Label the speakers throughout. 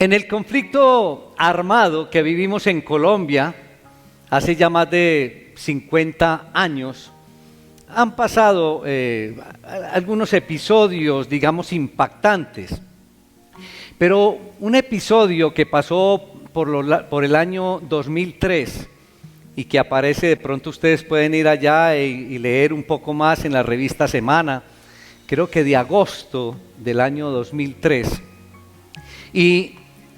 Speaker 1: En el conflicto armado que vivimos en Colombia hace ya más de 50 años, han pasado algunos episodios, digamos, impactantes. Pero un episodio que pasó por el año 2003 y que aparece, de pronto ustedes pueden ir allá y leer un poco más en la revista Semana, creo que de agosto del año 2003. Y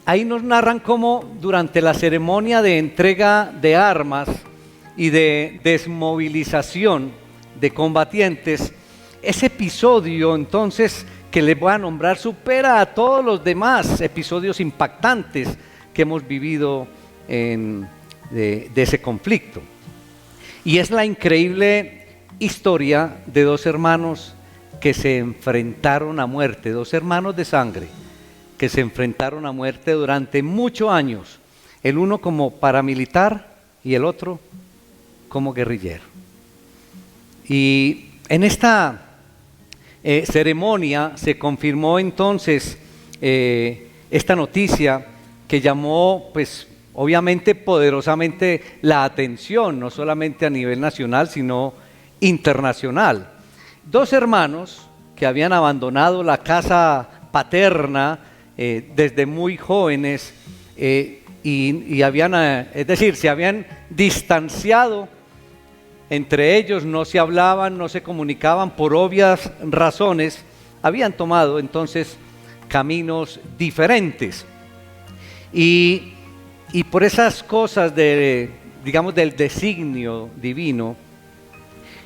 Speaker 1: ahí nos narran cómo durante la ceremonia de entrega de armas y de desmovilización de combatientes, ese episodio entonces que les voy a nombrar supera a todos los demás episodios impactantes que hemos vivido de ese conflicto. Y es la increíble historia de dos hermanos que se enfrentaron a muerte, dos hermanos de sangre que se enfrentaron a muerte durante muchos años, el uno como paramilitar y el otro como guerrillero. Y en esta ceremonia se confirmó entonces esta noticia que llamó, pues obviamente poderosamente la atención, no solamente a nivel nacional, sino internacional. Dos hermanos que habían abandonado la casa paterna desde muy jóvenes y habían, es decir, se habían distanciado entre ellos, no se hablaban, no se comunicaban por obvias razones, habían tomado entonces caminos diferentes. Y por esas cosas digamos, del designio divino,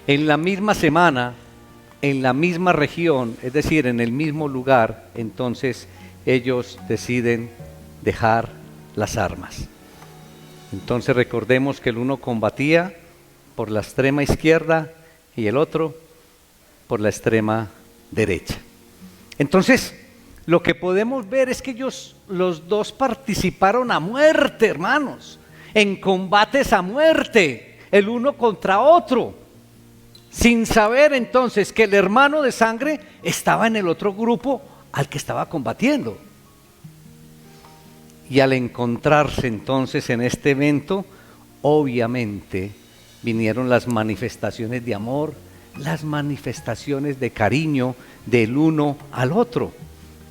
Speaker 1: en la misma semana, en la misma región, es decir, en el mismo lugar, entonces ellos deciden dejar las armas. Entonces recordemos que el uno combatía por la extrema izquierda y el otro por la extrema derecha. Entonces, lo que podemos ver es que ellos, los dos, participaron a muerte, hermanos, en combates a muerte, el uno contra otro, sin saber entonces que el hermano de sangre estaba en el otro grupo al que estaba combatiendo. Y al encontrarse entonces en este evento, obviamente vinieron las manifestaciones de amor, las manifestaciones de cariño del uno al otro.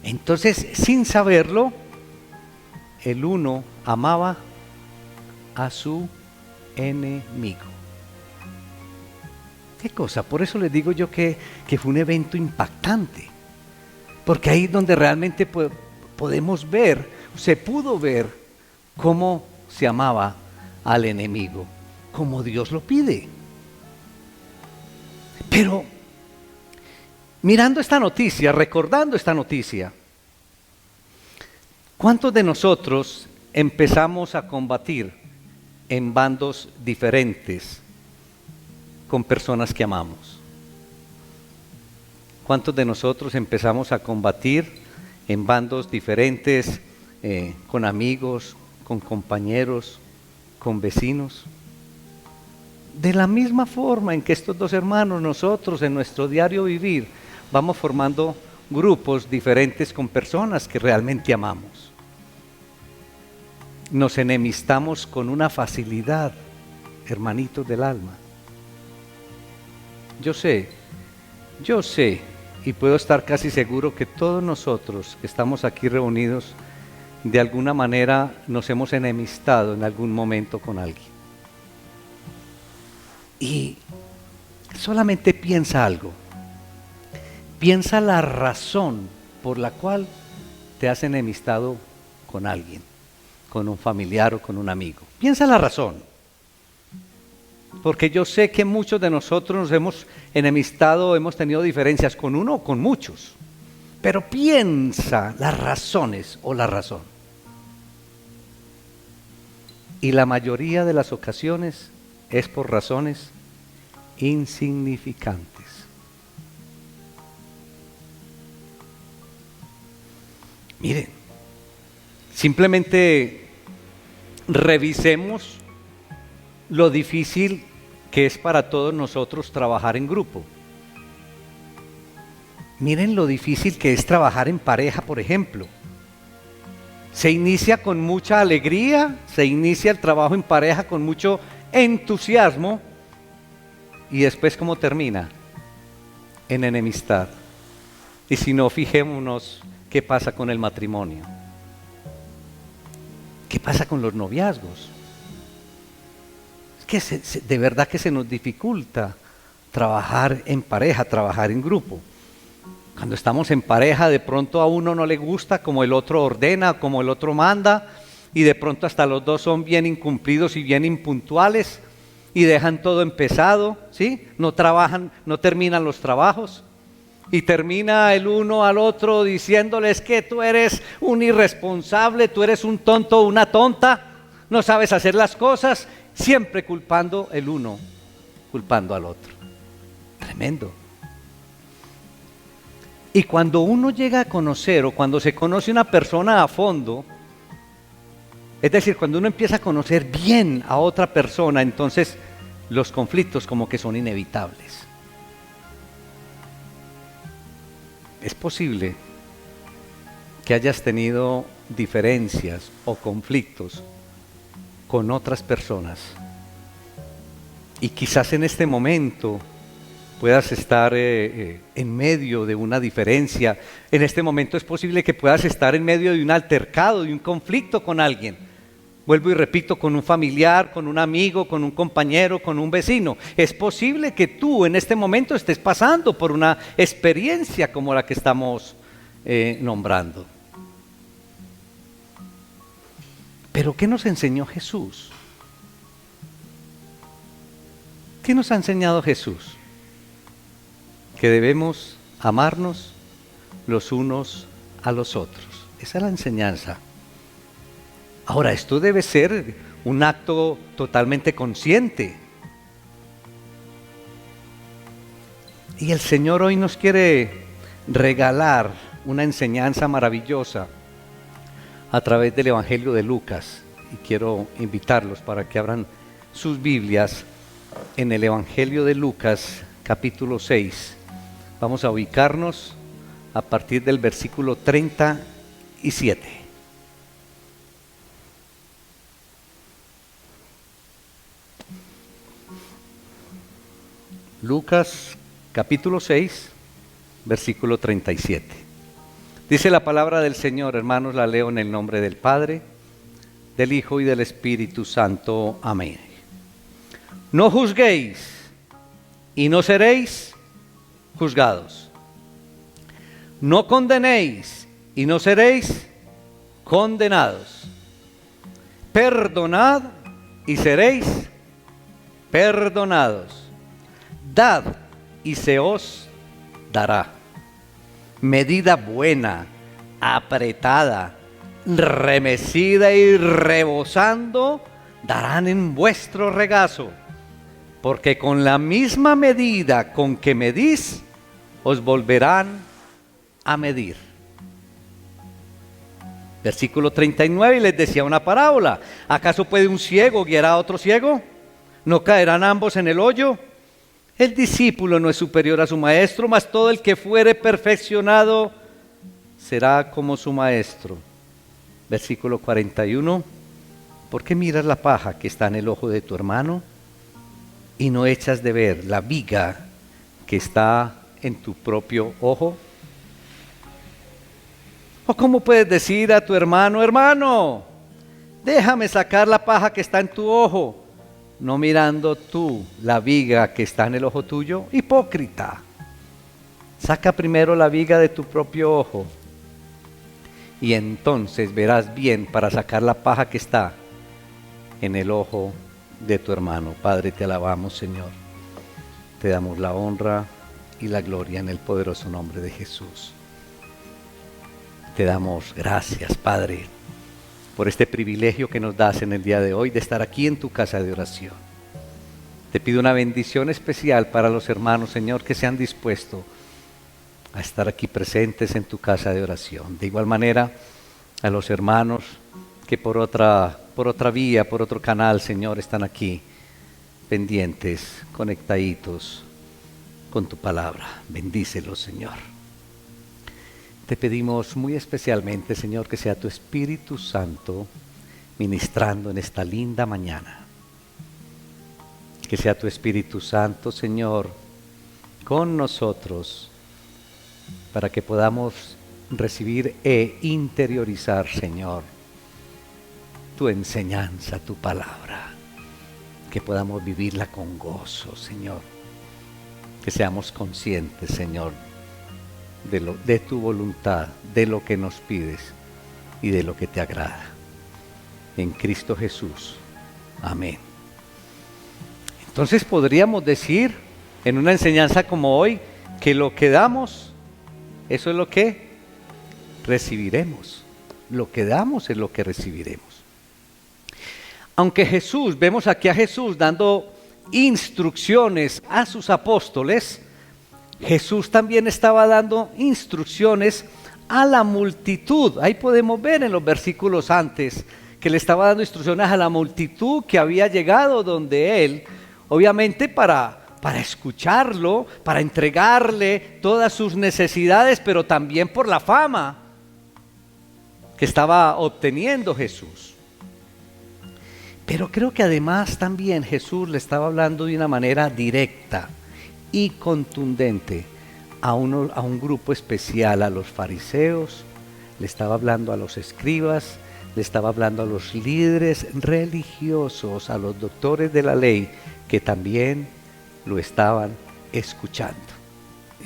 Speaker 1: Entonces, sin saberlo, el uno amaba a su enemigo. ¿Qué cosa? Por eso les digo yo que fue un evento impactante. Porque ahí es donde realmente podemos ver, se pudo ver cómo se amaba al enemigo, como Dios lo pide. Pero mirando esta noticia, recordando esta noticia, ¿cuántos de nosotros empezamos a combatir en bandos diferentes con personas que amamos? ¿Cuántos de nosotros empezamos a combatir en bandos diferentes con amigos, con compañeros, con vecinos? De la misma forma en que estos dos hermanos, nosotros en nuestro diario vivir, vamos formando grupos diferentes con personas que realmente amamos. Nos enemistamos con una facilidad, hermanitos del alma. Yo sé, y puedo estar casi seguro que todos nosotros que estamos aquí reunidos, de alguna manera nos hemos enemistado en algún momento con alguien. Y solamente piensa algo, piensa la razón por la cual te has enemistado con alguien, con un familiar o con un amigo. Piensa la razón, porque yo sé que muchos de nosotros nos hemos enemistado, hemos tenido diferencias con uno o con muchos, pero piensa las razones o la razón. Y la mayoría de las ocasiones es por razones insignificantes. Miren, simplemente revisemos lo difícil que es para todos nosotros trabajar en grupo. Miren lo difícil que es trabajar en pareja, por ejemplo. Se inicia con mucha alegría, se inicia el trabajo en pareja con mucho entusiasmo y después ¿cómo termina? En enemistad. Y si no, fijémonos qué pasa con el matrimonio. ¿Qué pasa con los noviazgos? Es que de verdad que se nos dificulta trabajar en pareja, trabajar en grupo. Cuando estamos en pareja, de pronto a uno no le gusta como el otro ordena, como el otro manda, y de pronto hasta los dos son bien incumplidos y bien impuntuales, y dejan todo empezado, ¿sí? No trabajan, no terminan los trabajos, y termina el uno al otro diciéndoles que tú eres un irresponsable, tú eres un tonto o una tonta, no sabes hacer las cosas, siempre culpando el uno, culpando al otro. Tremendo. Y cuando uno llega a conocer o cuando se conoce una persona a fondo, es decir, cuando uno empieza a conocer bien a otra persona, entonces los conflictos como que son inevitables. Es posible que hayas tenido diferencias o conflictos con otras personas y quizás en este momento puedas estar en medio de una diferencia. En este momento es posible que puedas estar en medio de un altercado, de un conflicto con alguien. Vuelvo y repito, con un familiar, con un amigo, con un compañero, con un vecino. Es posible que tú en este momento estés pasando por una experiencia como la que estamos nombrando. Pero ¿qué nos enseñó Jesús? ¿Qué nos ha enseñado Jesús? Que debemos amarnos los unos a los otros. Esa es la enseñanza. Ahora, esto debe ser un acto totalmente consciente. Y el Señor hoy nos quiere regalar una enseñanza maravillosa a través del Evangelio de Lucas. Y quiero invitarlos para que abran sus Biblias en el Evangelio de Lucas, capítulo 6. Vamos a ubicarnos a partir del versículo 37. Lucas capítulo 6, versículo 37. Dice la palabra del Señor, hermanos, la leo en el nombre del Padre, del Hijo y del Espíritu Santo. Amén. No juzguéis y no seréis juzgados. No condenéis y no seréis condenados. Perdonad y seréis perdonados. Dad y se os dará. Medida buena, apretada, remecida y rebosando, darán en vuestro regazo. Porque con la misma medida con que medís, os volverán a medir. Versículo 39, y les decía una parábola. ¿Acaso puede un ciego guiar a otro ciego? ¿No caerán ambos en el hoyo? El discípulo no es superior a su maestro, mas todo el que fuere perfeccionado será como su maestro. Versículo 41. ¿Por qué miras la paja que está en el ojo de tu hermano y no echas de ver la viga que está en tu propio ojo? ¿O cómo puedes decir a tu hermano, hermano, déjame sacar la paja que está en tu ojo, no mirando tú la viga que está en el ojo tuyo? Hipócrita, saca primero la viga de tu propio ojo y entonces verás bien para sacar la paja que está en el ojo de tu hermano. Padre, te alabamos, Señor. Te damos la honra y la gloria en el poderoso nombre de Jesús. Te damos gracias, Padre, por este privilegio que nos das en el día de hoy de estar aquí en tu casa de oración. Te pido una bendición especial para los hermanos, Señor, que se han dispuesto a estar aquí presentes en tu casa de oración. De igual manera, a los hermanos que por otra vía, por otro canal, Señor, están aquí pendientes, conectaditos con tu palabra. Bendícelos, Señor. te pedimos muy especialmente, Señor, que sea tu Espíritu Santo ministrando en esta linda mañana. Que sea tu Espíritu Santo, Señor, con nosotros, para que podamos recibir e interiorizar, Señor, tu enseñanza, tu palabra. Que podamos vivirla con gozo, Señor. Que seamos conscientes, Señor, de tu voluntad, de lo que nos pides y de lo que te agrada. En Cristo Jesús. Amén. Entonces podríamos decir en una enseñanza como hoy que lo que damos, eso es lo que recibiremos. Lo que damos es lo que recibiremos. Aunque Jesús, vemos aquí a Jesús dando instrucciones a sus apóstoles, Jesús también estaba dando instrucciones a la multitud. Ahí podemos ver en los versículos antes que le estaba dando instrucciones a la multitud que había llegado donde él, obviamente para escucharlo, para entregarle todas sus necesidades, pero también por la fama que estaba obteniendo Jesús. Pero creo que además también Jesús le estaba hablando de una manera directa y contundente a un grupo especial, a los fariseos, le estaba hablando a los escribas, le estaba hablando a los líderes religiosos, a los doctores de la ley, que también lo estaban escuchando.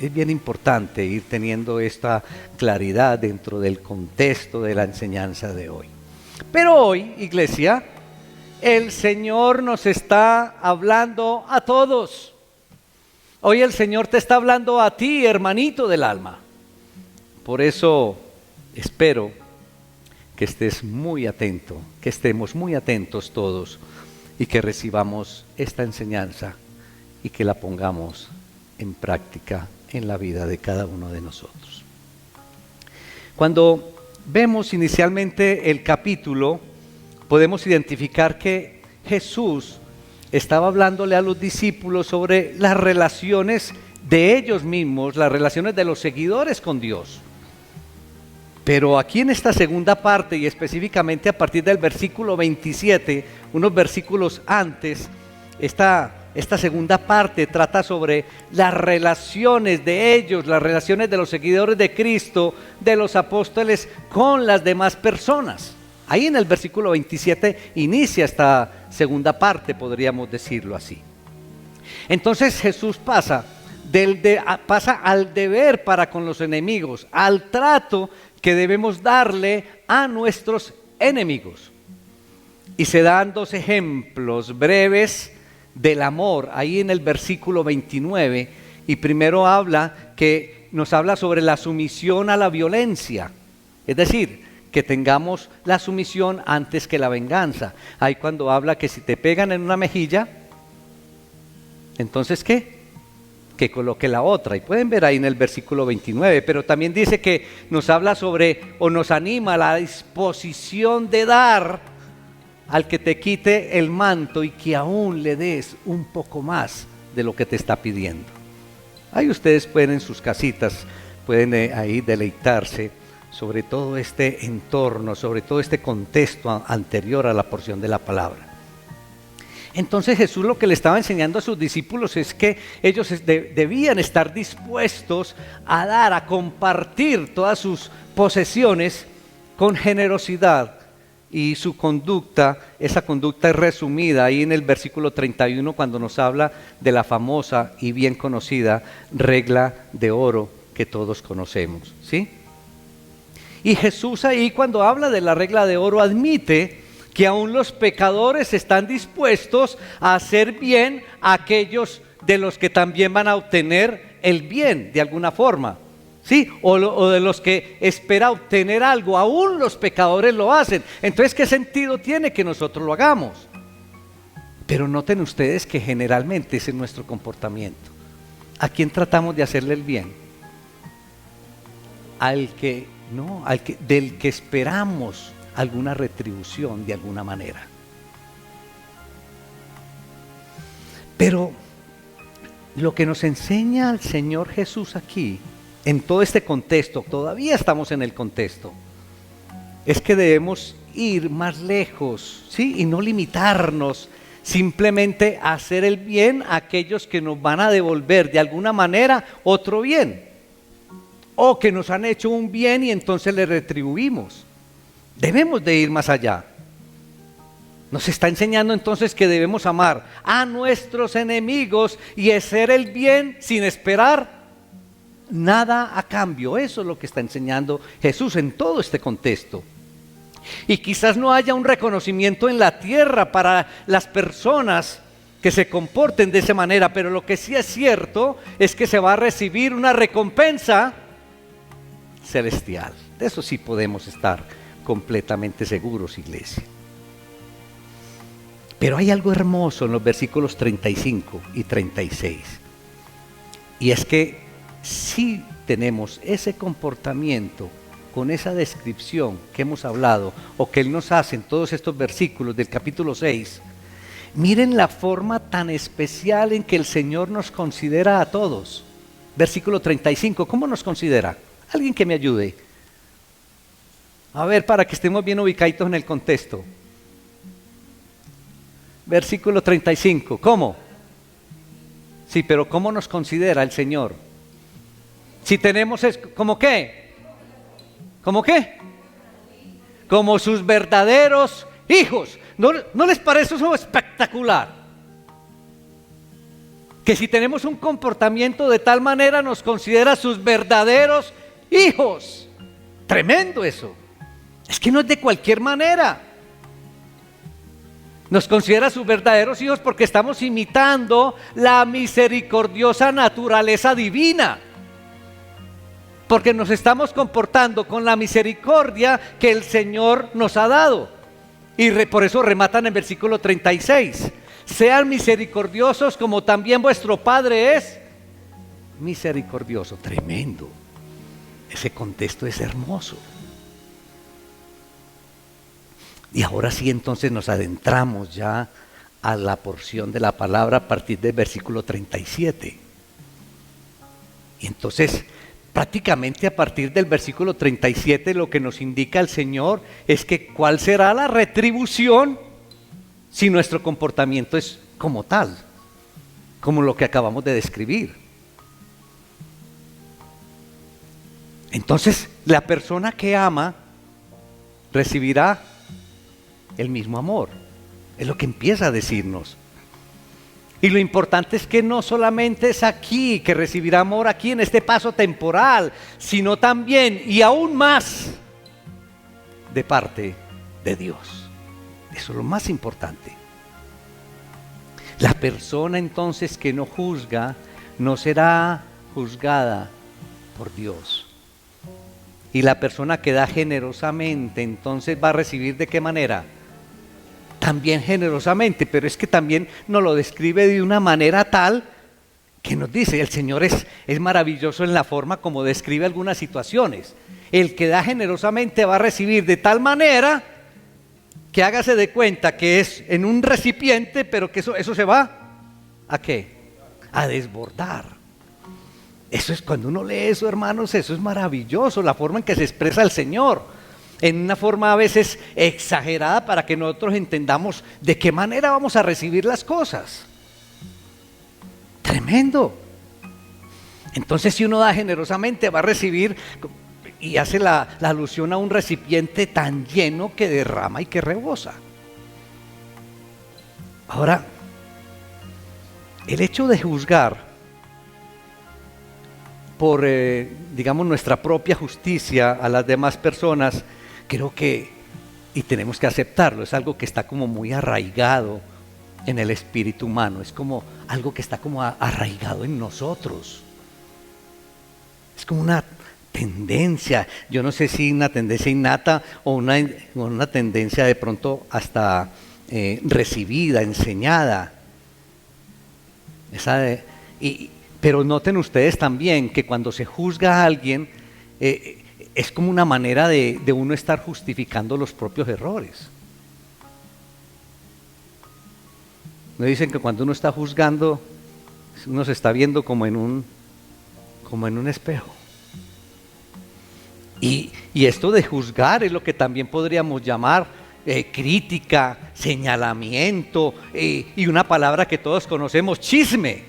Speaker 1: Es bien importante ir teniendo esta claridad dentro del contexto de la enseñanza de hoy. Pero hoy, iglesia, el Señor nos está hablando a todos. Hoy el Señor te está hablando a ti, hermanito del alma. Por eso espero que estés muy atento, que estemos muy atentos todos y que recibamos esta enseñanza y que la pongamos en práctica en la vida de cada uno de nosotros. Cuando vemos inicialmente el capítulo, podemos identificar que Jesús estaba hablándole a los discípulos sobre las relaciones de ellos mismos, las relaciones de los seguidores con Dios. Pero aquí en esta segunda parte, y específicamente a partir del versículo 27, unos versículos antes, esta segunda parte trata sobre las relaciones de ellos, las relaciones de los seguidores de Cristo, de los apóstoles con las demás personas. Ahí en el versículo 27 inicia esta segunda parte, podríamos decirlo así. Entonces Jesús pasa al deber para con los enemigos, al trato que debemos darle a nuestros enemigos. Y se dan dos ejemplos breves del amor, ahí en el versículo 29, y primero nos habla sobre la sumisión a la violencia, es decir, que tengamos la sumisión antes que la venganza. Ahí cuando habla que si te pegan en una mejilla, entonces ¿qué? Que coloque la otra. Y pueden ver ahí en el versículo 29, pero también dice que nos habla sobre, o nos anima a la disposición de dar al que te quite el manto y que aún le des un poco más de lo que te está pidiendo. Ahí ustedes pueden en sus casitas, pueden ahí deleitarse sobre todo este entorno, sobre todo este contexto anterior a la porción de la palabra. Entonces Jesús lo que le estaba enseñando a sus discípulos es que ellos debían estar dispuestos a dar, a compartir todas sus posesiones con generosidad. Y su conducta, esa conducta es resumida ahí en el versículo 31 cuando nos habla de la famosa y bien conocida regla de oro que todos conocemos, ¿sí? Y Jesús ahí cuando habla de la regla de oro admite que aún los pecadores están dispuestos a hacer bien a aquellos de los que también van a obtener el bien de alguna forma, ¿sí? O de los que espera obtener algo, aún los pecadores lo hacen. Entonces, ¿qué sentido tiene que nosotros lo hagamos? Pero noten ustedes que generalmente ese es nuestro comportamiento. ¿A quién tratamos de hacerle el bien? Del que esperamos alguna retribución de alguna manera. Pero lo que nos enseña el Señor Jesús aquí en todo este contexto, todavía estamos en el contexto, es que debemos ir más lejos, ¿sí? Y no limitarnos simplemente a hacer el bien a aquellos que nos van a devolver de alguna manera otro bien, o que nos han hecho un bien y entonces le retribuimos. Debemos de ir más allá. Nos está enseñando entonces que debemos amar a nuestros enemigos y hacer el bien sin esperar nada a cambio. Eso es lo que está enseñando Jesús en todo este contexto. Y quizás no haya un reconocimiento en la tierra para las personas que se comporten de esa manera, pero lo que sí es cierto es que se va a recibir una recompensa celestial. De eso sí podemos estar completamente seguros, iglesia. Pero hay algo hermoso en los versículos 35 y 36. Y es que si tenemos ese comportamiento con esa descripción que hemos hablado o que Él nos hace en todos estos versículos del capítulo 6, miren la forma tan especial en que el Señor nos considera a todos. Versículo 35, ¿cómo nos considera? Alguien que me ayude. A ver, para que estemos bien ubicaditos en el contexto. Versículo 35, ¿cómo? Sí, pero ¿cómo nos considera el Señor? Si tenemos, ¿cómo qué? ¿Cómo qué? Como sus verdaderos hijos. ¿No les parece eso espectacular? Que si tenemos un comportamiento de tal manera nos considera sus verdaderos hijos. Tremendo eso. Es que no es de cualquier manera. Nos considera sus verdaderos hijos porque estamos imitando la misericordiosa naturaleza divina. Porque nos estamos comportando con la misericordia que el Señor nos ha dado. Y por eso rematan en versículo 36. Sean misericordiosos como también vuestro Padre es misericordioso. Tremendo. Ese contexto es hermoso. Y ahora sí, entonces nos adentramos ya a la porción de la palabra a partir del versículo 37. Y entonces, prácticamente a partir del versículo 37 lo que nos indica el Señor es que cuál será la retribución si nuestro comportamiento es como tal, como lo que acabamos de describir. Entonces, la persona que ama recibirá el mismo amor. Es lo que empieza a decirnos. Y lo importante es que no solamente es aquí que recibirá amor, aquí en este paso temporal, sino también y aún más de parte de Dios. Eso es lo más importante. La persona entonces que no juzga no será juzgada por Dios. Y la persona que da generosamente entonces va a recibir ¿de qué manera? También generosamente, pero es que también nos lo describe de una manera tal que nos dice, el Señor es maravilloso en la forma como describe algunas situaciones. El que da generosamente va a recibir de tal manera que hágase de cuenta que es en un recipiente, pero que eso se va ¿a qué? A desbordar. Eso es, cuando uno lee eso, hermanos, eso es maravilloso, la forma en que se expresa el Señor. En una forma a veces exagerada para que nosotros entendamos de qué manera vamos a recibir las cosas. Tremendo. Entonces, si uno da generosamente, va a recibir, y hace la alusión a un recipiente tan lleno que derrama y que rebosa. Ahora, el hecho de juzgar por, digamos, nuestra propia justicia a las demás personas, creo que, y tenemos que aceptarlo, es algo que está como muy arraigado en el espíritu humano, es como algo que está como arraigado en nosotros. Es como una tendencia, yo no sé si una tendencia innata o una tendencia de pronto hasta recibida, enseñada. Pero noten ustedes también que cuando se juzga a alguien, es como una manera de uno estar justificando los propios errores. Me dicen que cuando uno está juzgando, uno se está viendo como en un espejo. Y esto de juzgar es lo que también podríamos llamar crítica, señalamiento y una palabra que todos conocemos, chisme.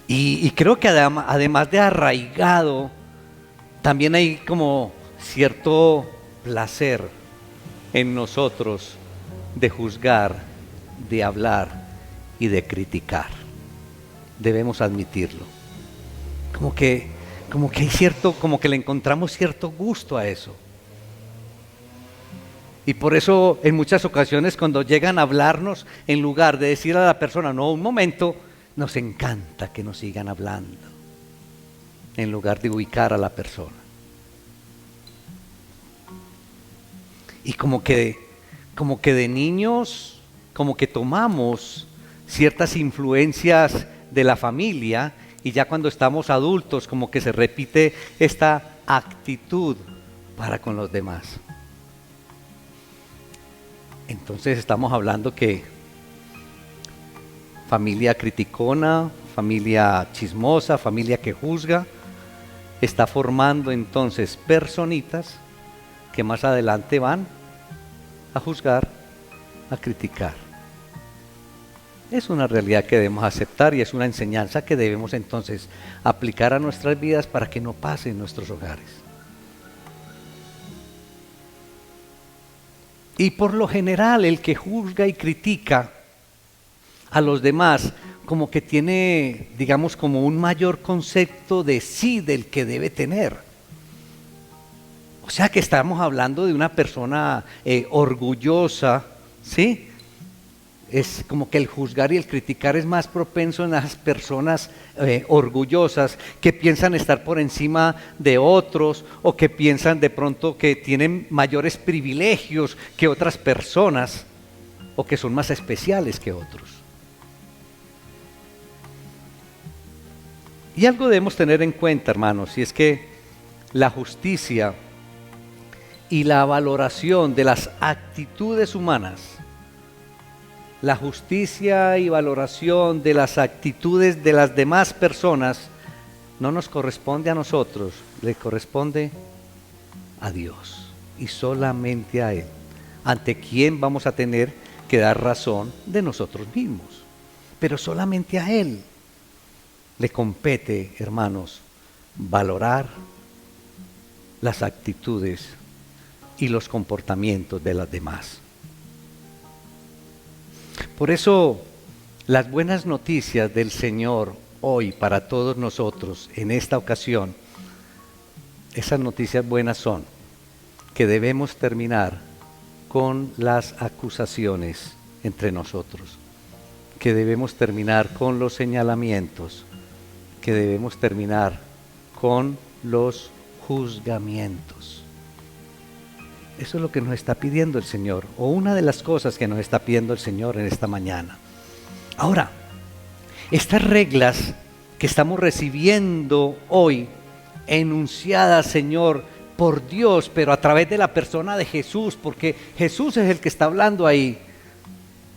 Speaker 1: Y creo que además de arraigado, también hay como cierto placer en nosotros de juzgar, de hablar y de criticar. Debemos admitirlo. Como que hay cierto, como que le encontramos cierto gusto a eso. Y por eso en muchas ocasiones cuando llegan a hablarnos, en lugar de decir a la persona, no, un momento, nos encanta que nos sigan hablando, en lugar de ubicar a la persona. Y como que de niños, como que tomamos ciertas influencias de la familia y ya cuando estamos adultos como que se repite esta actitud para con los demás. Entonces estamos hablando que familia criticona, familia chismosa, familia que juzga, está formando entonces personitas que más adelante van a juzgar, a criticar. Es una realidad que debemos aceptar y es una enseñanza que debemos entonces aplicar a nuestras vidas para que no pase en nuestros hogares. Y por lo general el que juzga y critica a los demás como que tiene, digamos, como un mayor concepto de sí del que debe tener. O sea que estamos hablando de una persona orgullosa, ¿sí? Es como que el juzgar y el criticar es más propenso en las personas orgullosas que piensan estar por encima de otros o que piensan de pronto que tienen mayores privilegios que otras personas o que son más especiales que otros. Y algo debemos tener en cuenta, hermanos, y es que la justicia y la valoración de las actitudes humanas, la justicia y valoración de las actitudes de las demás personas no nos corresponde a nosotros, le corresponde a Dios y solamente a Él, ante quien vamos a tener que dar razón de nosotros mismos, pero solamente a Él le compete, hermanos, valorar las actitudes y los comportamientos de las demás. Por eso, las buenas noticias del Señor hoy para todos nosotros en esta ocasión, esas noticias buenas son que debemos terminar con las acusaciones entre nosotros, que debemos terminar con los señalamientos, que debemos terminar con los juzgamientos. Eso es lo que nos está pidiendo el Señor, o una de las cosas que nos está pidiendo el Señor en esta mañana. Ahora, estas reglas que estamos recibiendo hoy, enunciadas, Señor, por Dios, pero a través de la persona de Jesús, porque Jesús es el que está hablando ahí.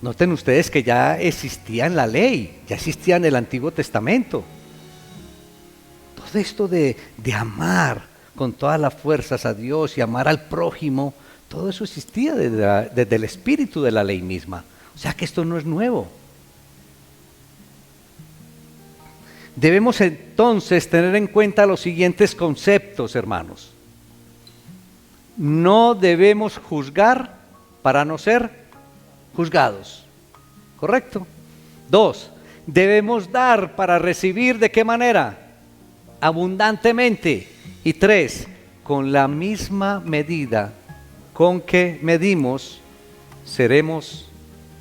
Speaker 1: Noten ustedes que ya existía en la ley, ya existía en el Antiguo Testamento. Todo esto de amar con todas las fuerzas a Dios y amar al prójimo, todo eso existía desde el espíritu de la ley misma. O sea que esto no es nuevo. Debemos entonces tener en cuenta los siguientes conceptos, hermanos. No debemos juzgar para no ser juzgados. ¿Correcto? 2. Debemos dar para recibir, ¿de qué manera? Abundantemente. Y 3, con la misma medida con que medimos, seremos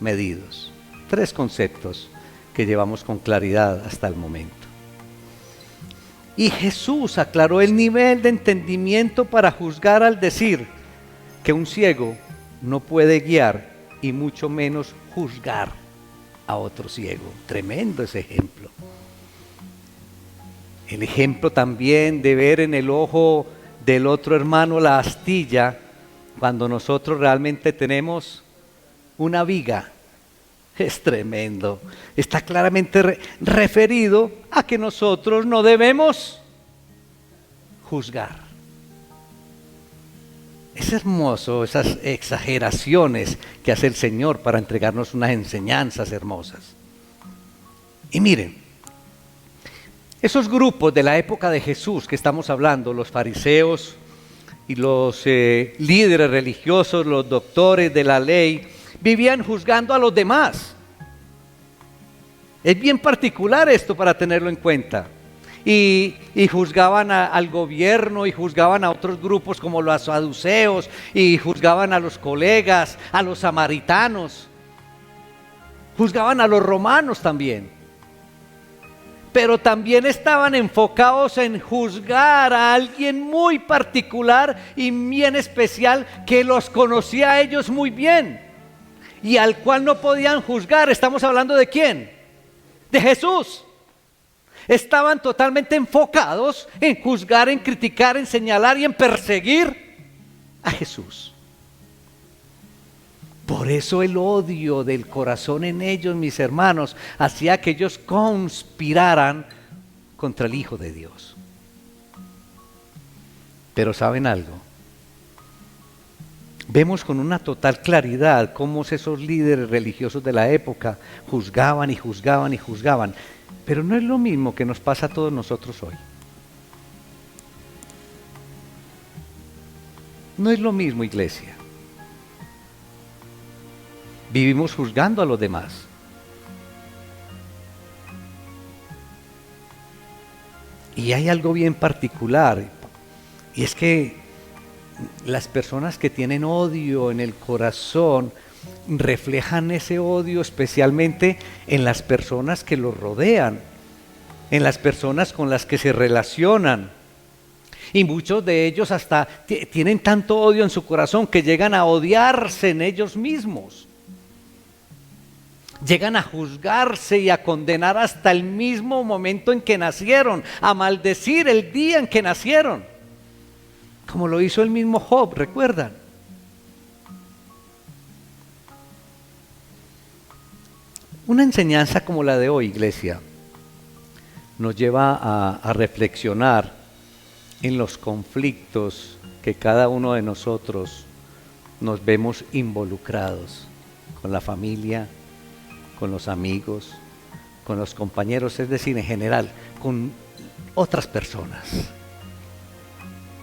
Speaker 1: medidos. 3 conceptos que llevamos con claridad hasta el momento. Y Jesús aclaró el nivel de entendimiento para juzgar al decir que un ciego no puede guiar y mucho menos juzgar a otro ciego. Tremendo ese ejemplo. El ejemplo también de ver en el ojo del otro hermano la astilla, cuando nosotros realmente tenemos una viga Es tremendo. Está claramente referido a que nosotros no debemos juzgar. Es hermoso esas exageraciones que hace el Señor para entregarnos unas enseñanzas hermosas. Y miren, esos grupos de la época de Jesús que estamos hablando, los fariseos y los líderes religiosos, los doctores de la ley, vivían juzgando a los demás. Es bien particular esto para tenerlo en cuenta. Y juzgaban al gobierno y juzgaban a otros grupos como los saduceos y juzgaban a los colegas, a los samaritanos, juzgaban a los romanos también. Pero también estaban enfocados en juzgar a alguien muy particular y bien especial que los conocía a ellos muy bien y al cual no podían juzgar. ¿Estamos hablando de quién? De Jesús. Estaban totalmente enfocados en juzgar, en criticar, en señalar y en perseguir a Jesús. Por eso el odio del corazón en ellos, mis hermanos, hacía que ellos conspiraran contra el Hijo de Dios. Pero ¿saben algo? Vemos con una total claridad cómo esos líderes religiosos de la época juzgaban y juzgaban y juzgaban. Pero no es lo mismo que nos pasa a todos nosotros hoy. No es lo mismo, iglesia. Vivimos juzgando a los demás. Y hay algo bien particular, y es que las personas que tienen odio en el corazón reflejan ese odio especialmente en las personas que los rodean, en las personas con las que se relacionan. Y muchos de ellos hasta tienen tanto odio en su corazón que llegan a odiarse en ellos mismos. Llegan a juzgarse y a condenar hasta el mismo momento en que nacieron, a maldecir el día en que nacieron, como lo hizo el mismo Job, ¿recuerdan? Una enseñanza como la de hoy, iglesia, nos lleva a reflexionar en los conflictos que cada uno de nosotros nos vemos involucrados con la familia, con los amigos, con los compañeros, es decir, en general, con otras personas.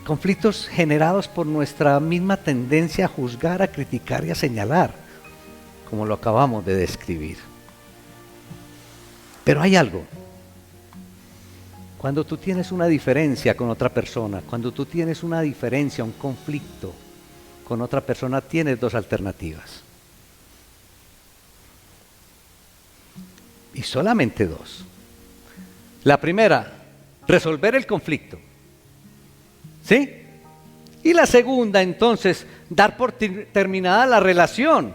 Speaker 1: Conflictos generados por nuestra misma tendencia a juzgar, a criticar y a señalar, como lo acabamos de describir. Pero hay algo. Cuando tú tienes una diferencia con otra persona, cuando tú tienes una diferencia, un conflicto con otra persona, tienes dos alternativas. Y solamente dos. La primera, resolver el conflicto. ¿Sí? Y la segunda, entonces, dar por terminada la relación,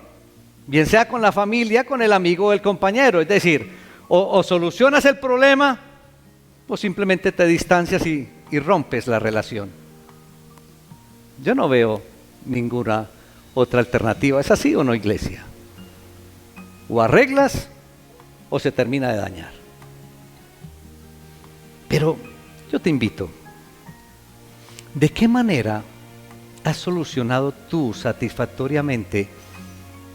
Speaker 1: bien sea con la familia, con el amigo o el compañero. Es decir, o solucionas el problema o simplemente te distancias y rompes la relación. Yo no veo ninguna otra alternativa. ¿Es así o no, iglesia? O arreglas o se termina de dañar. Pero yo te invito, ¿de qué manera has solucionado tú satisfactoriamente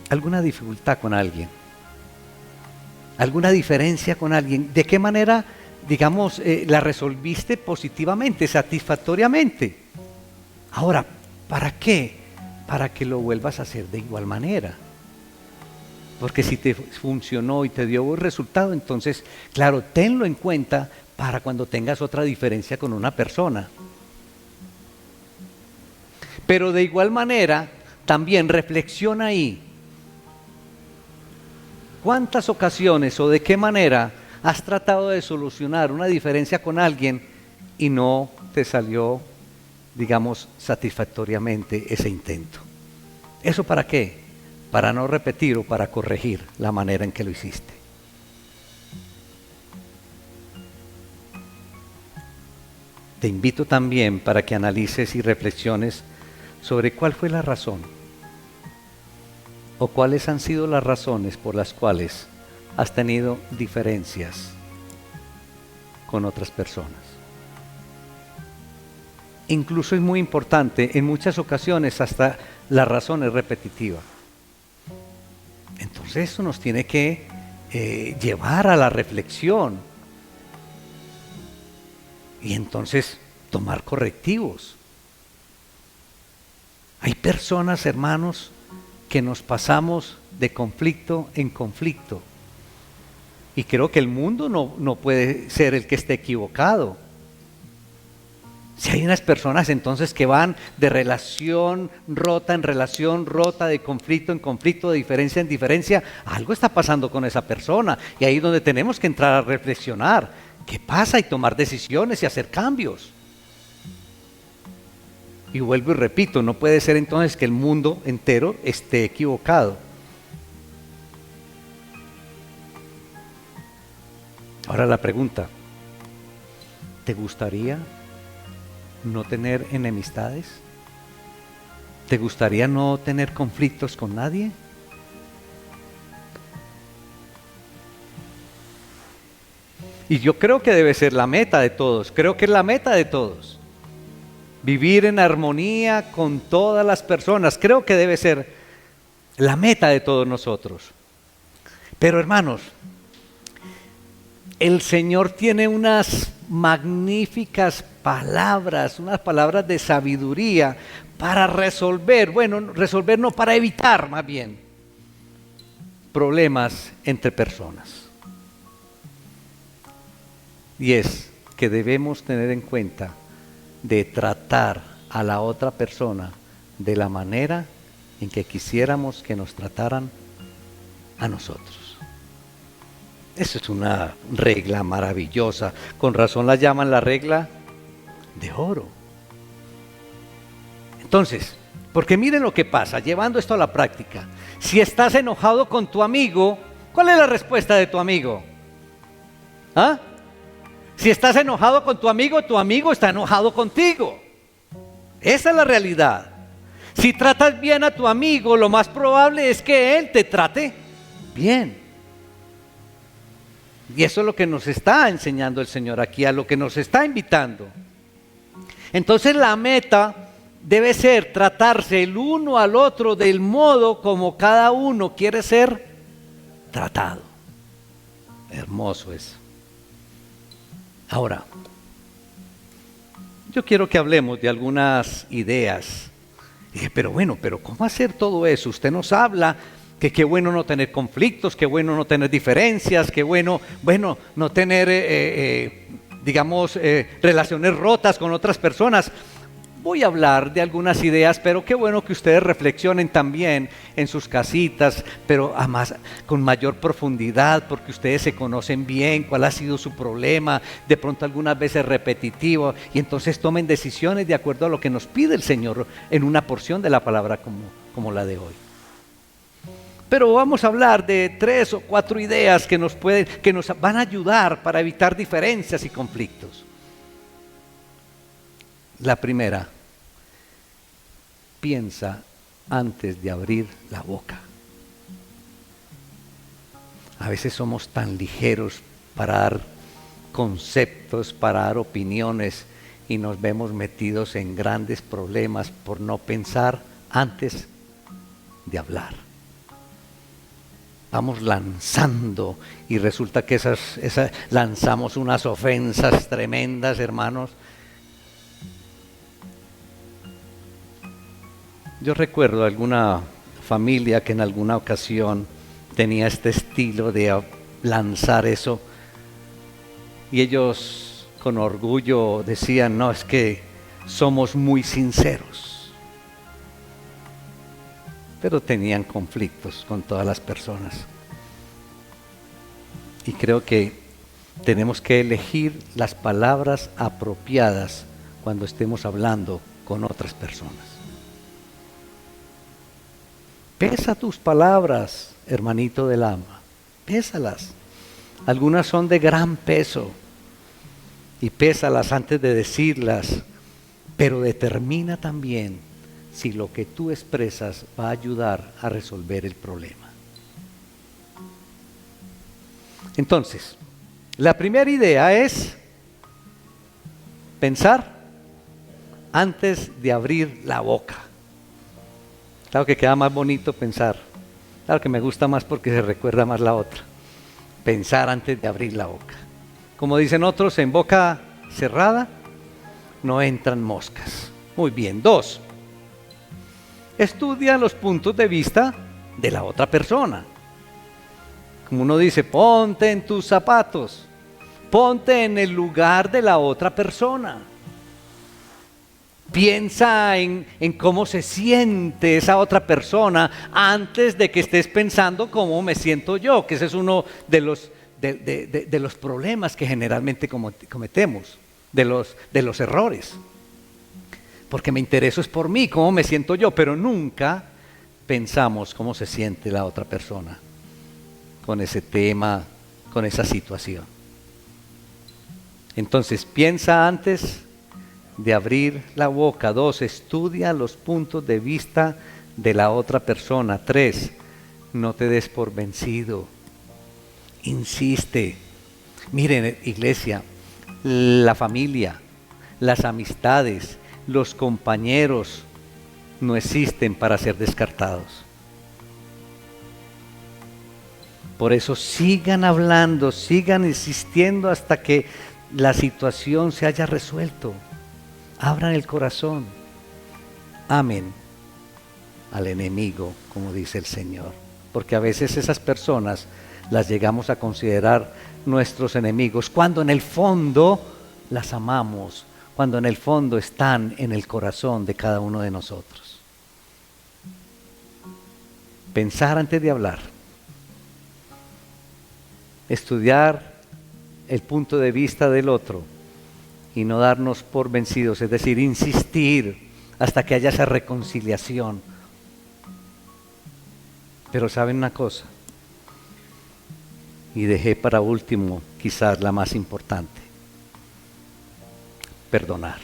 Speaker 1: alguna dificultad con alguien? ¿Alguna diferencia con alguien? ¿De qué manera, digamos, la resolviste positivamente, satisfactoriamente? Ahora, ¿para qué? Para que lo vuelvas a hacer de igual manera. Porque si te funcionó y te dio buen resultado, entonces, claro, tenlo en cuenta para cuando tengas otra diferencia con una persona. Pero de igual manera, también reflexiona ahí. ¿Cuántas ocasiones o de qué manera has tratado de solucionar una diferencia con alguien y no te salió, digamos, satisfactoriamente ese intento? ¿Eso para qué? Para no repetir o para corregir la manera en que lo hiciste. Te invito también para que analices y reflexiones sobre cuál fue la razón ¿O cuáles han sido las razones por las cuales has tenido diferencias con otras personas? Incluso es muy importante, en muchas ocasiones hasta la razón es repetitiva. Entonces eso nos tiene que llevar a la reflexión y entonces tomar correctivos. Hay personas, hermanos, que nos pasamos de conflicto en conflicto. Y creo que el mundo no puede ser el que esté equivocado. Si hay unas personas entonces que van de relación rota en relación rota, de conflicto en conflicto, de diferencia en diferencia, algo está pasando con esa persona. Y ahí es donde tenemos que entrar a reflexionar. ¿Qué pasa? Y tomar decisiones y hacer cambios. Y vuelvo y repito, no puede ser entonces que el mundo entero esté equivocado. Ahora la pregunta, ¿te gustaría no tener enemistades? ¿Te gustaría no tener conflictos con nadie? Y yo creo que debe ser la meta de todos, creo que es la meta de todos. Vivir en armonía con todas las personas, creo que debe ser la meta de todos nosotros. Pero hermanos, el Señor tiene unas magníficas palabras, unas palabras de sabiduría para resolver, resolver no, para evitar más bien problemas entre personas. Y es que debemos tener en cuenta de tratar a la otra persona de la manera en que quisiéramos que nos trataran a nosotros. Eso es una regla maravillosa. Con razón la llaman la regla de oro. Entonces, porque miren lo que pasa, llevando esto a la práctica. Si estás enojado con tu amigo, ¿cuál es la respuesta de tu amigo? ¿Ah? Si estás enojado con tu amigo está enojado contigo. Esa es la realidad. Si tratas bien a tu amigo, lo más probable es que él te trate bien. Y eso es lo que nos está enseñando el Señor aquí, a lo que nos está invitando. Entonces la meta debe ser tratarse el uno al otro del modo como cada uno quiere ser tratado. Hermoso eso. Ahora, yo quiero que hablemos de algunas ideas. Dije, pero ¿cómo hacer todo eso? Usted nos habla que qué bueno no tener conflictos, qué bueno no tener diferencias, qué bueno no tener, relaciones rotas con otras personas. Voy a hablar de algunas ideas, pero qué bueno que ustedes reflexionen también en sus casitas, pero además con mayor profundidad, porque ustedes se conocen bien, cuál ha sido su problema, de pronto algunas veces repetitivo, y entonces tomen decisiones de acuerdo a lo que nos pide el Señor en una porción de la palabra como la de hoy. Pero vamos a hablar de 3 o 4 ideas que nos van a ayudar para evitar diferencias y conflictos. La primera, piensa antes de abrir la boca. A veces somos tan ligeros para dar conceptos, para dar opiniones y nos vemos metidos en grandes problemas por no pensar antes de hablar. Vamos lanzando y resulta que lanzamos unas ofensas tremendas, hermanos. Yo recuerdo alguna familia que en alguna ocasión tenía este estilo de lanzar eso y ellos con orgullo decían, no, es que somos muy sinceros. Pero tenían conflictos con todas las personas. Y creo que tenemos que elegir las palabras apropiadas cuando estemos hablando con otras personas. Pesa tus palabras, hermanito del alma, pésalas. Algunas son de gran peso y pésalas antes de decirlas, pero determina también si lo que tú expresas va a ayudar a resolver el problema. Entonces, la primera idea es pensar antes de abrir la boca. Claro que queda más bonito pensar. Claro que me gusta más porque se recuerda más la otra. Pensar antes de abrir la boca. Como dicen otros, en boca cerrada no entran moscas. Muy bien. 2. Estudia los puntos de vista de la otra persona. Como uno dice, ponte en tus zapatos. Ponte en el lugar de la otra persona. Piensa en cómo se siente esa otra persona antes de que estés pensando cómo me siento yo, que ese es uno de los problemas que generalmente cometemos, de los errores. Porque me intereso es por mí, cómo me siento yo, pero nunca pensamos cómo se siente la otra persona con ese tema, con esa situación. Entonces, piensa antes de abrir la boca. 2, estudia los puntos de vista de la otra persona. 3, no te des por vencido. Insiste. Miren, iglesia, la familia, las amistades, los compañeros no existen para ser descartados. Por eso sigan hablando, sigan insistiendo hasta que la situación se haya resuelto. Abran el corazón. Amen al enemigo, como dice el Señor. Porque a veces esas personas las llegamos a considerar nuestros enemigos, cuando en el fondo las amamos, cuando en el fondo están en el corazón de cada uno de nosotros. Pensar antes de hablar. Estudiar el punto de vista del otro y no darnos por vencidos, es decir, insistir hasta que haya esa reconciliación. Pero ¿saben una cosa? Y dejé para último, quizás la más importante: perdonar.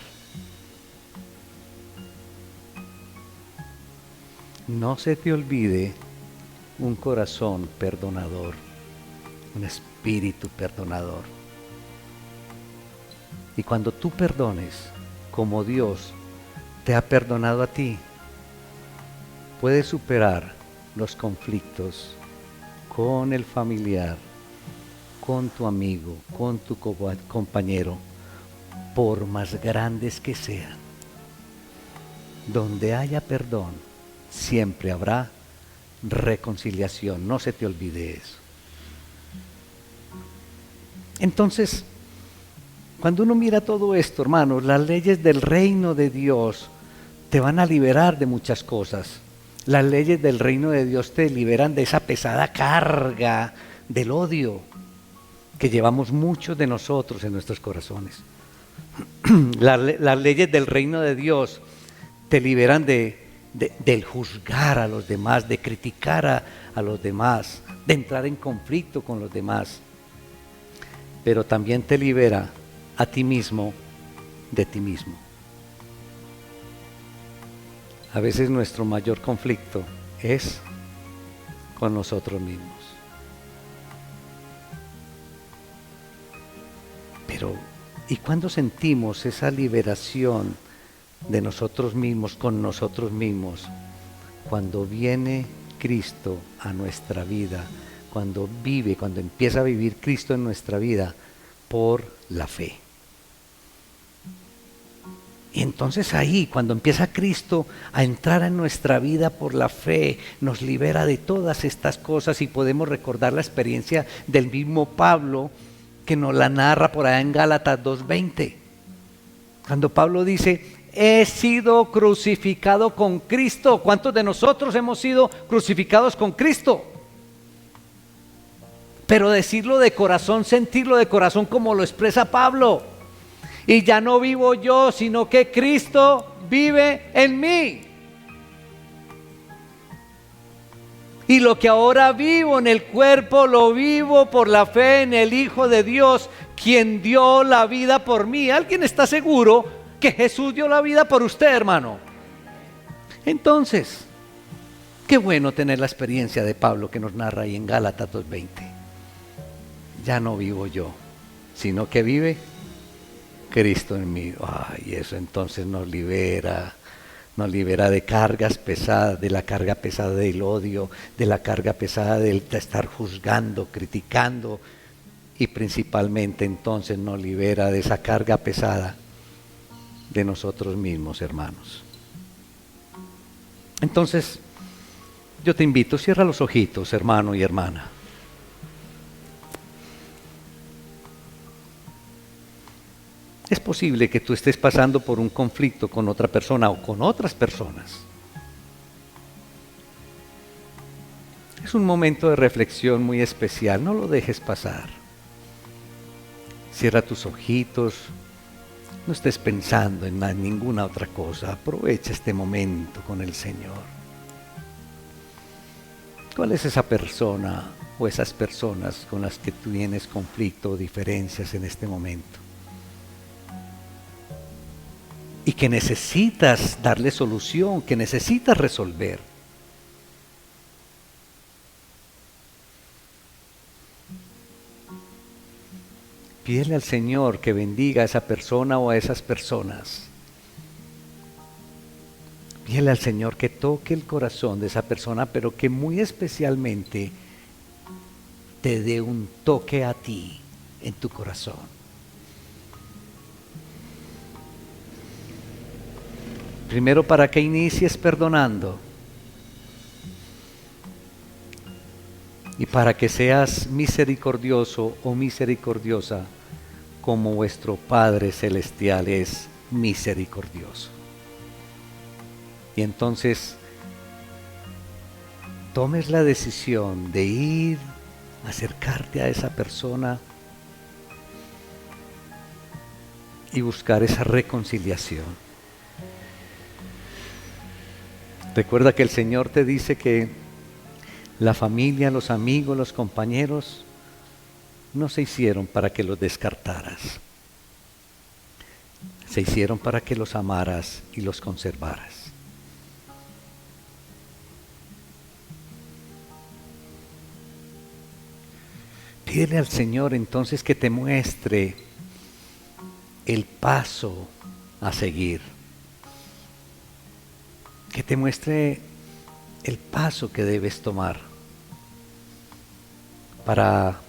Speaker 1: No se te olvide un corazón perdonador, un espíritu perdonador. Y cuando tú perdones, como Dios te ha perdonado a ti, puedes superar los conflictos con el familiar, con tu amigo, con tu compañero, por más grandes que sean. Donde haya perdón, siempre habrá reconciliación. No se te olvide eso. Entonces, cuando uno mira todo esto, hermanos, las leyes del reino de Dios te van a liberar de muchas cosas. Las leyes del reino de Dios te liberan de esa pesada carga del odio que llevamos muchos de nosotros en nuestros corazones. Las leyes del reino de Dios te liberan del juzgar a los demás, de criticar a los demás, de entrar en conflicto con los demás. Pero también te libera a ti mismo de ti mismo. A veces nuestro mayor conflicto es con nosotros mismos. Pero, ¿y cuándo sentimos esa liberación de nosotros mismos, con nosotros mismos? Cuando viene Cristo a nuestra vida, cuando empieza a vivir Cristo en nuestra vida por la fe. Y entonces ahí, cuando empieza Cristo a entrar en nuestra vida por la fe, nos libera de todas estas cosas y podemos recordar la experiencia del mismo Pablo, que nos la narra por allá en Gálatas 2:20. Cuando Pablo dice: he sido crucificado con Cristo. ¿Cuántos de nosotros hemos sido crucificados con Cristo? Pero decirlo de corazón, sentirlo de corazón, como lo expresa Pablo. Y ya no vivo yo, sino que Cristo vive en mí. Y lo que ahora vivo en el cuerpo, lo vivo por la fe en el Hijo de Dios, quien dio la vida por mí. ¿Alguien está seguro que Jesús dio la vida por usted, hermano? Entonces, qué bueno tener la experiencia de Pablo que nos narra ahí en Gálatas 2:20. Ya no vivo yo, sino que vive Cristo en mí. Ay, eso entonces nos libera de cargas pesadas, de la carga pesada del odio, de la carga pesada de estar juzgando, criticando, y principalmente entonces nos libera de esa carga pesada de nosotros mismos, hermanos. Entonces, yo te invito, cierra los ojitos, hermano y hermana. Es posible que tú estés pasando por un conflicto con otra persona o con otras personas. Es un momento de reflexión muy especial, no lo dejes pasar. Cierra tus ojitos, no estés pensando en ninguna otra cosa, aprovecha este momento con el Señor. ¿Cuál es esa persona o esas personas con las que tú tienes conflicto o diferencias en este momento? Y que necesitas darle solución, que necesitas resolver. Pídele al Señor que bendiga a esa persona o a esas personas. Pídele al Señor que toque el corazón de esa persona, pero que muy especialmente te dé un toque a ti en tu corazón. Primero, para que inicies perdonando y para que seas misericordioso o misericordiosa como vuestro Padre Celestial es misericordioso. Y entonces tomes la decisión de ir, acercarte a esa persona y buscar esa reconciliación. Recuerda que el Señor te dice que la familia, los amigos, los compañeros no se hicieron para que los descartaras. Se hicieron para que los amaras y los conservaras. Pídele al Señor entonces que te muestre el paso a seguir. Que te muestre el paso que debes tomar para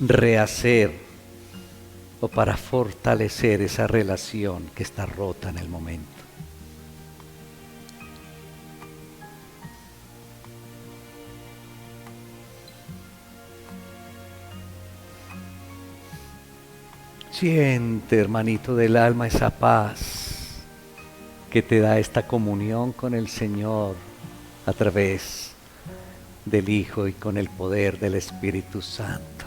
Speaker 1: rehacer o para fortalecer esa relación que está rota en el momento. Siente, hermanito del alma, esa paz que te da esta comunión con el Señor a través del Hijo y con el poder del Espíritu Santo.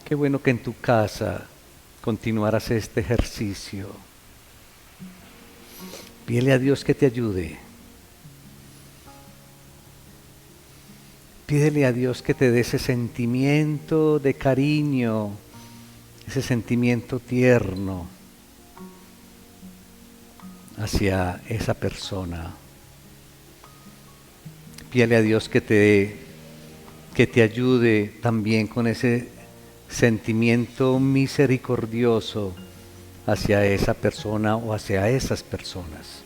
Speaker 1: Qué bueno que en tu casa continuaras este ejercicio. Pídele a Dios que te ayude. Pídele a Dios que te dé ese sentimiento de cariño, ese sentimiento tierno hacia esa persona. Pídele a Dios que te ayude también con ese sentimiento misericordioso hacia esa persona o hacia esas personas.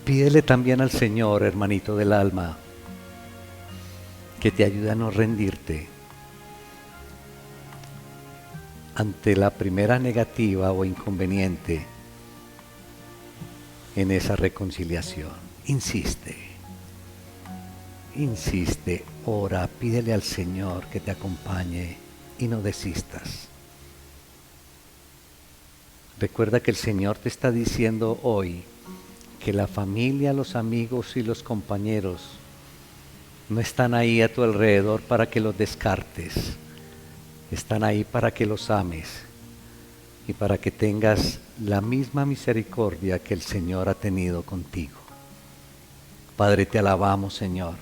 Speaker 1: Pídele también al Señor, hermanito del alma, que te ayude a no rendirte ante la primera negativa o inconveniente en esa reconciliación. Insiste, ora, pídele al Señor que te acompañe y no desistas. Recuerda que el Señor te está diciendo hoy que la familia, los amigos y los compañeros no están ahí a tu alrededor para que los descartes. Están ahí para que los ames y para que tengas la misma misericordia que el Señor ha tenido contigo. Padre, te alabamos, Señor.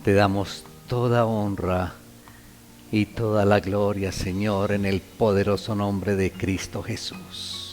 Speaker 1: Te damos toda honra y toda la gloria, Señor, en el poderoso nombre de Cristo Jesús.